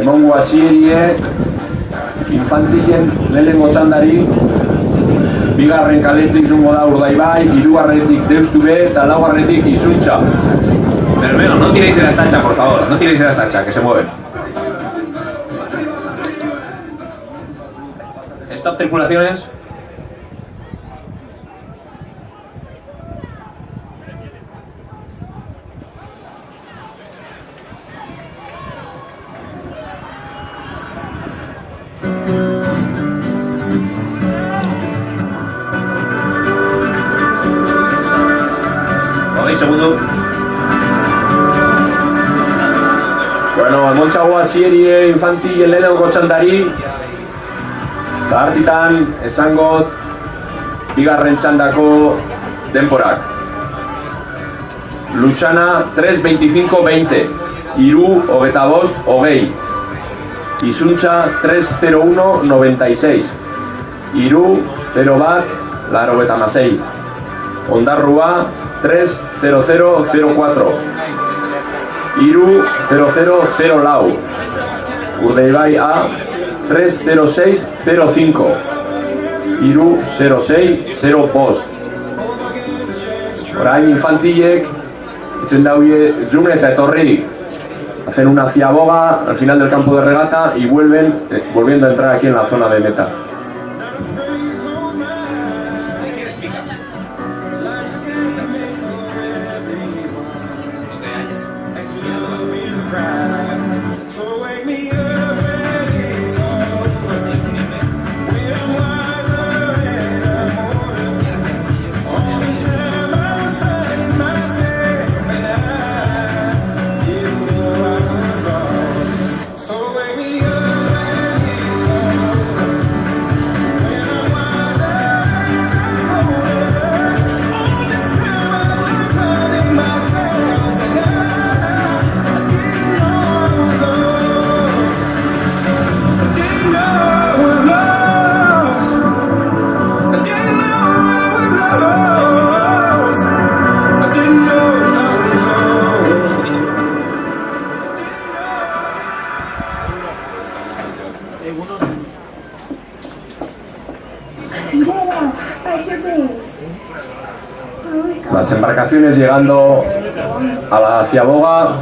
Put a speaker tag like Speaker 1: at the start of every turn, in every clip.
Speaker 1: emongo hasierie infantilen lehenengo txandari. Bigarren kaletik zungo da Urdaibai, hirugarretik Deustube eta laugarretik Izuntza. Pero no tiréis de la estacha, por favor, no tiréis de la estacha, que se mueven. Stop tripulaciones. Segundo. Bueno, emontxago hasierie infantil lehenengo txandari. Eta hartitan esangot bigarren txandako denporak. Luchana 3.25.20, Iru 25.20, Izuntza 3.01.96, Iru 0.1.86, Ondarrua 3.00.04, Iru 0.00 lau, Urdaibai A 3.06.05, Iru 0.6.0 post. Orain infantilek echen daude June eta etorri. Hacen una ciaboga al final del campo de regata y volviendo a entrar aquí en la zona de meta. Las embarcaciones llegando a la ciaboga.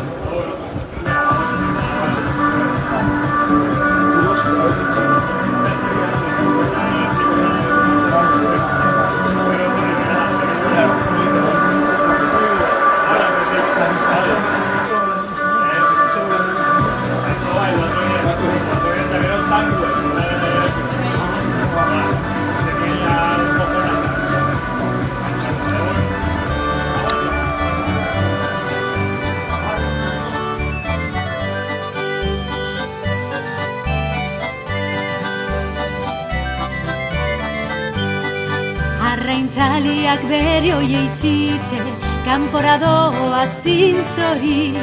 Speaker 2: Arraintzaliak bere oie itxitxe, kanpora doa zintzorik,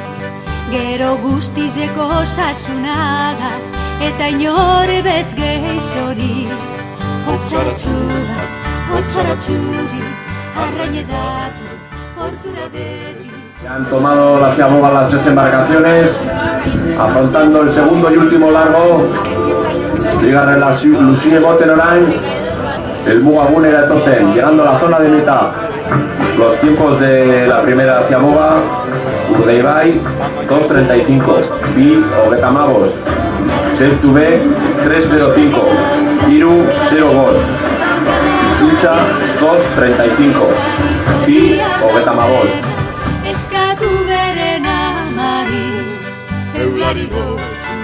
Speaker 2: gero guztizeko sasunagaz, eta inore bez geixorik. Otzaratxubi, arrainedatu, portura beti.
Speaker 1: Ya han tomado la ciaboga las tres embarcaciones, afrontando el segundo y último largo. Bigarren Luzi egoten orain. El Mugagune era Totem, llegando a la zona de meta. Los tiempos de la primera ciaboga: Urdaibai 2.35, Bi Ogetamagos, Deustube 3.05, Iru 0.2, Izuntza 2.35, Bi Ogetamagos.
Speaker 2: Eskatu beren amari,
Speaker 3: Eulari gotxu,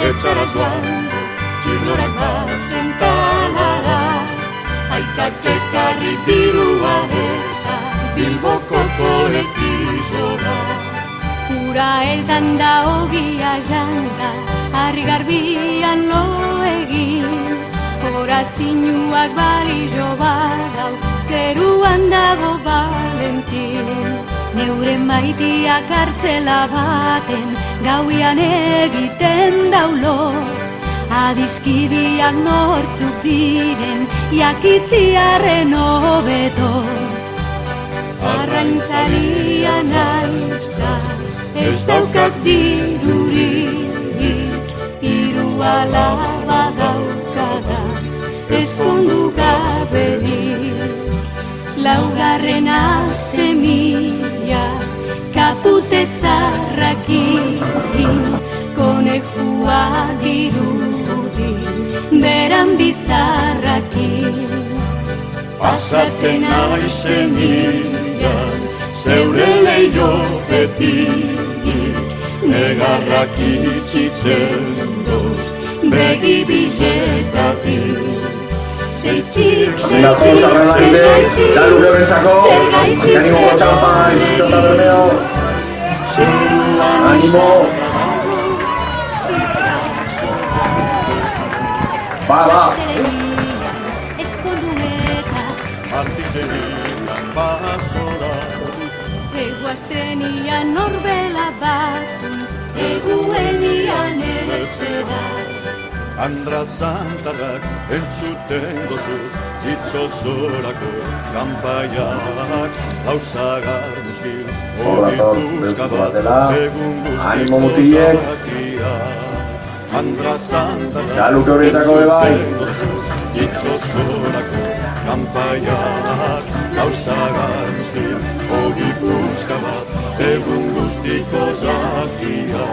Speaker 3: etzara zoango, txirlorak batzen talara. Aikak ekarri dirua eta Bilboko kolekizora.
Speaker 2: Ura eltan da ogia janda, harri garbian lo egin. Hora zinuak barizo badau, zeruan dago Valentin. Neure maitiak hartzela baten, gauian egiten daulo. Adiskidiak nortzuk diren, jakitziarren hobeto. Arraintzalia naizta, ez daukat dirurik, alaba daukadat, ezkondu gaberik. Laugarrena semilla, kapute zarrakin, konejua dirudi, beran bizarrakin.
Speaker 3: Pasaten aizen ilan, zeure leiopetik, negarrak itxitzen doz, begi bizetatik.
Speaker 1: La cosa relance, salud que bentzako, ánimo txampa, izutxota bermeo, ánimo. Va.
Speaker 3: Artizenian basora,
Speaker 2: Eguaztenian norbela batun, eguenian etxera.
Speaker 3: Andra Santarrak entzuten gozuz, itzosorako kanpaiak, hausagar muskil, ogituzka bat, egun
Speaker 1: Animo
Speaker 3: guztiko
Speaker 1: mutilek.
Speaker 3: zakia. Andra Santarrak
Speaker 1: Salud que bentzako bebai.
Speaker 3: itzosorako kanpaiak, hausagar muskil, ogituzka bat, egun guztiko zakia.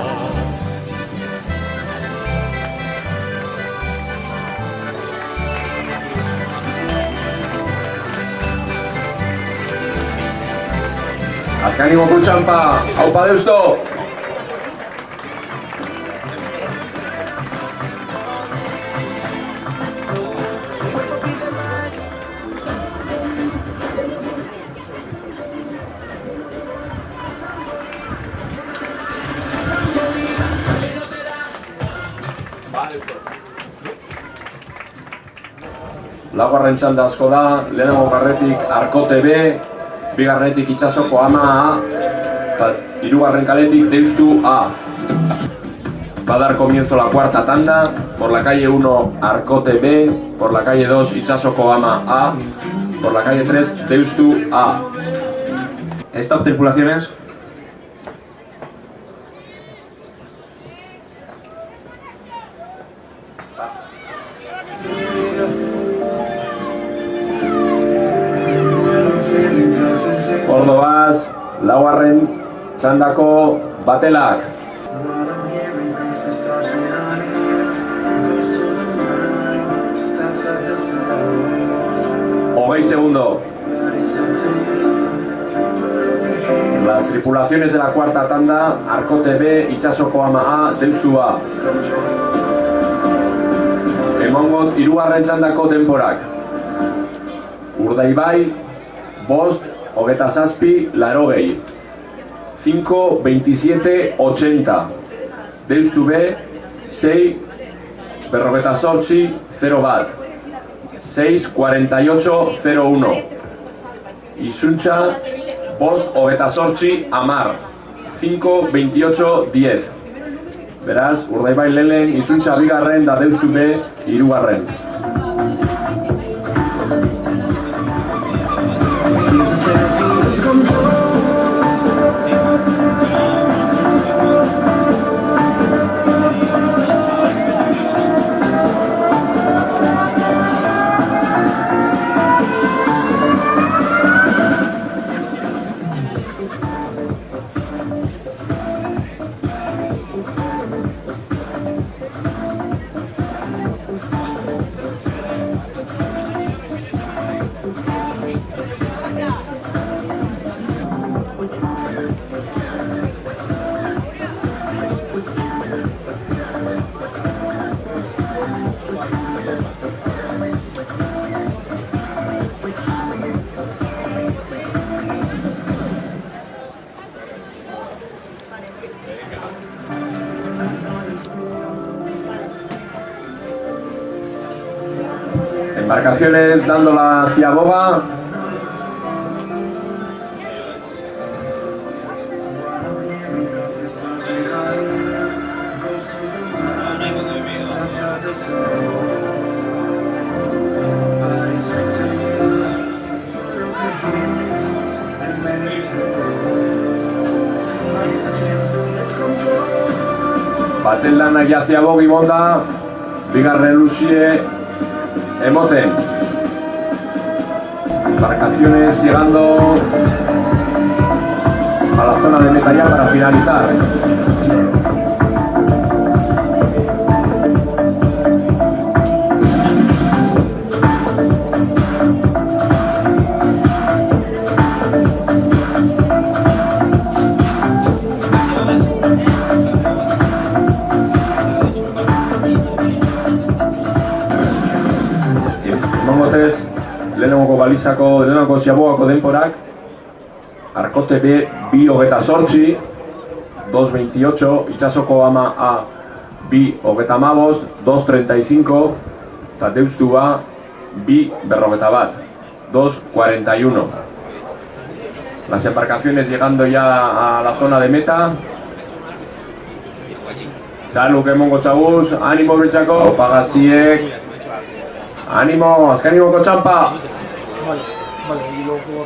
Speaker 1: Azkanimo kutxampa, haupa deusto! Laugarren txanda asko da, lehenago garretik Arkote B, bigarrenetik Itsasoko Ama A, eta hirugarren kaletik Deustu A. Va a dar comienzo la cuarta tanda, por la calle 1 Arkote B, por la calle 2 Itsasoko Ama A, por la calle 3 Deustu A.
Speaker 4: Stop, tripulaciones.
Speaker 1: Ordobaz, laugarren txandako batelak. Hogei segundo. Las tripulaciones de la cuarta tanda, Arkote B, Itsasoko Ama A, Deustu A. Emongot hirugarren txandako denborak. Urdaibai, bost, 27, 80. 5, 27, 80. Deustu B, 6, 48, 0 bat. 6, 48, 01. Izuntza, bost, 28, 10. 5, 28, 10. Beraz, Urdaibai lehen, Izuntza bigarren, da Deustu B, hirugarren. Embarcaciones dándola hacia boga. Baten lanak hacia boga y bonda. bigarren luzie emoten. Embarcaciones llegando a la zona de meta ya para finalizar. Lehenengoko balizako, lehenengoko ziaboako denporak Arkote B 2:28, 2:28, Itsasoko ama A 2:15, 2:35 eta Deustua 2:41, 2:41. Las embarcaciones llegando ya a la zona de meta. Txaluk emongo txabuz, animo betxako, pagaztiek. Ánimo, azkanimoko txampa!
Speaker 5: Vale, y luego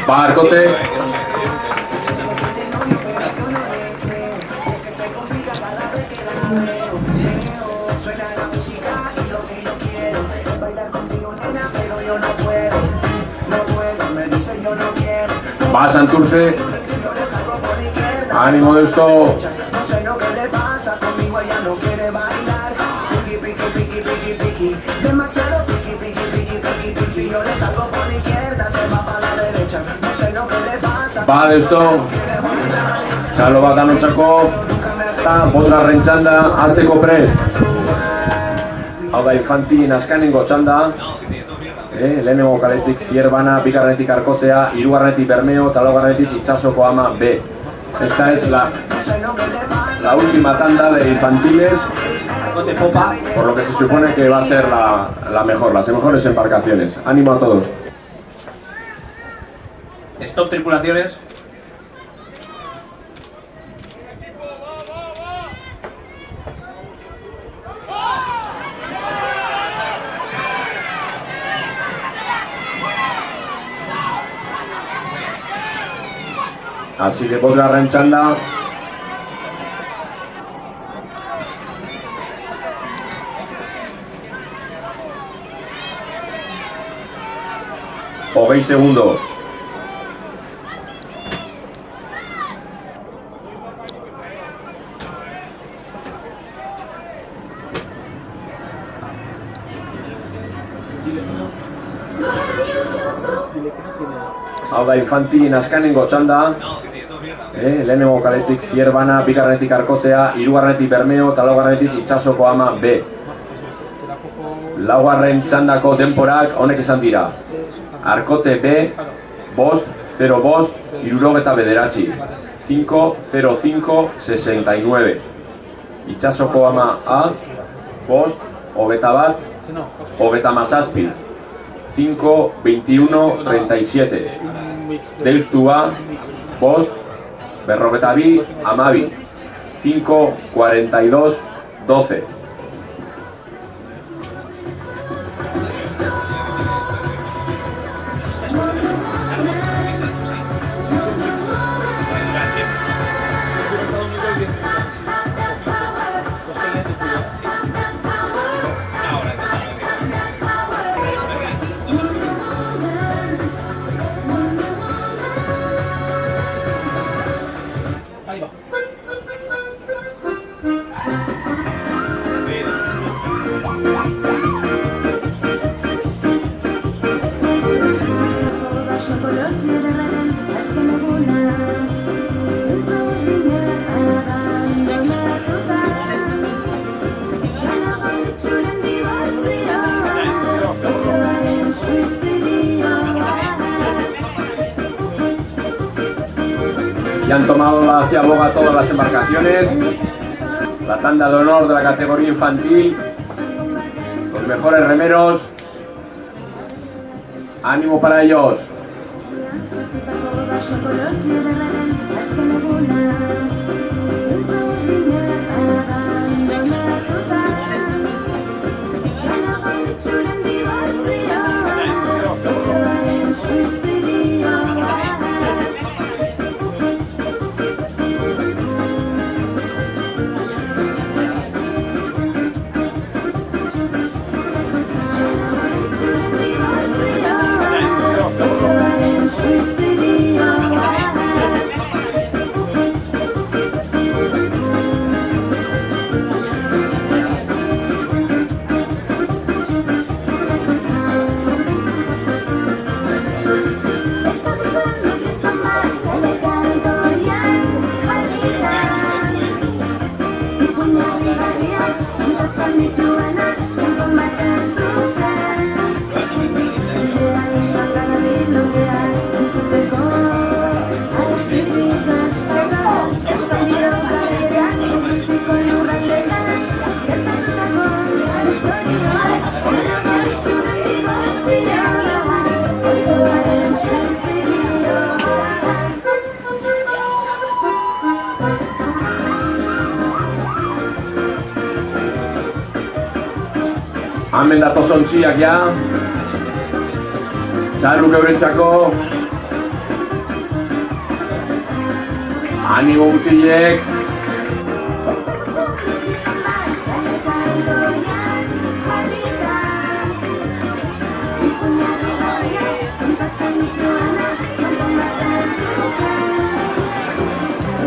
Speaker 1: Arkote. Va Santurce. Ánimo de esto.
Speaker 6: No sé lo que le pasa, conmigo ella no quiere bailar. Piqui, piqui, piqui, piqui, piqui. Demasiado piqui, piqui, piqui, piqui, piqui. Si yo le salgo por la izquierda, se va para la derecha. No sé lo que le pasa.
Speaker 1: Va de esto. Txalo bat anontzako. Bosgarren txanda, azteko prest. Hau da infantin azkanengo txanda. Lehenengo kaletik Zierbana, bigarrenetik Arkotea, hirugarrenetik Bermeo eta laugarrenetik Itsasoko ama B. Esta es la última tanda de infantiles, por lo que se supone que va a ser la mejor, las mejores embarcaciones. Ánimo a todos.
Speaker 4: Stop tripulaciones.
Speaker 1: Así que bosgarren txanda. Hogei segundo. Hau da infantin azkanengo txanda. Lehenengo kaletik Zierbana, bigarrenetik Arkotea, hirugarrenetik Bermeo eta laugarrenetik Itsasoko ama B. Laugarren txandako denporak honek izan dira. Arkote B, 5:05, 79. 5:05:69. Itsasoko ama A, 5:21, 37. 5:21:37. Deustua, 5:42, 5:42:12.
Speaker 5: ahí va.
Speaker 1: Ya han tomado la ciaboga todas las embarcaciones. La tanda de honor de la categoría infantil. Los mejores remeros. Ánimo para ellos. Hemen datoz ontziak ja. Saluk eurentzako. Animo mutilek.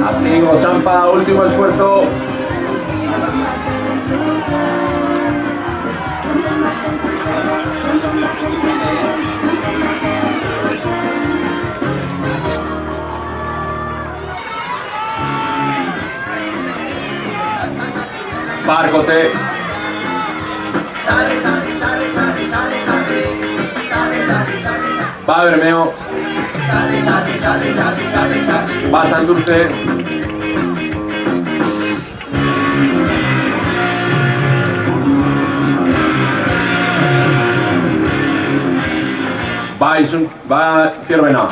Speaker 1: Azkenengo txampa, último esfuerzo. Barcote. Va Bermeo. Va Santurce. Va Ciervena.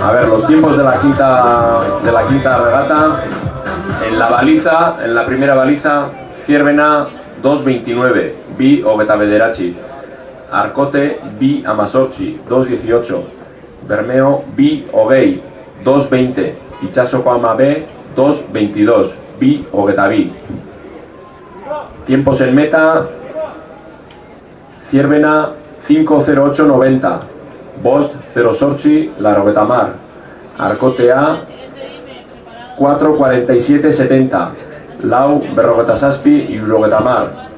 Speaker 1: A ver, los tiempos de la quinta regata. En la baliza, en la primera baliza, Ciervena 2.29, Bi Ogeta Bederatzi. Arcote Bi Amazortzi 2.18. Bermeo Bi Ogei 2.20. Itxasoko Ama B 2.22, Bi Ogeta Bi. Tiempos en meta, Ciervena 5.08.90, Bost 0.8, Larogeta Mar. Arcote A 4.47.70, Lau Berrogeta Zazpi y Urogeta Mar.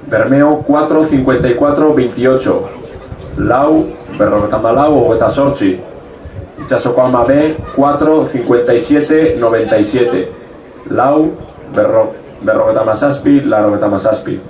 Speaker 1: Bermeo 4.54.28, Lau Berrogeta Malau Ogeta Zortzi. Itxasoko Ama B 4.57.97, Lau Berrogeta Mazazpi, Larogeta Mazazpi.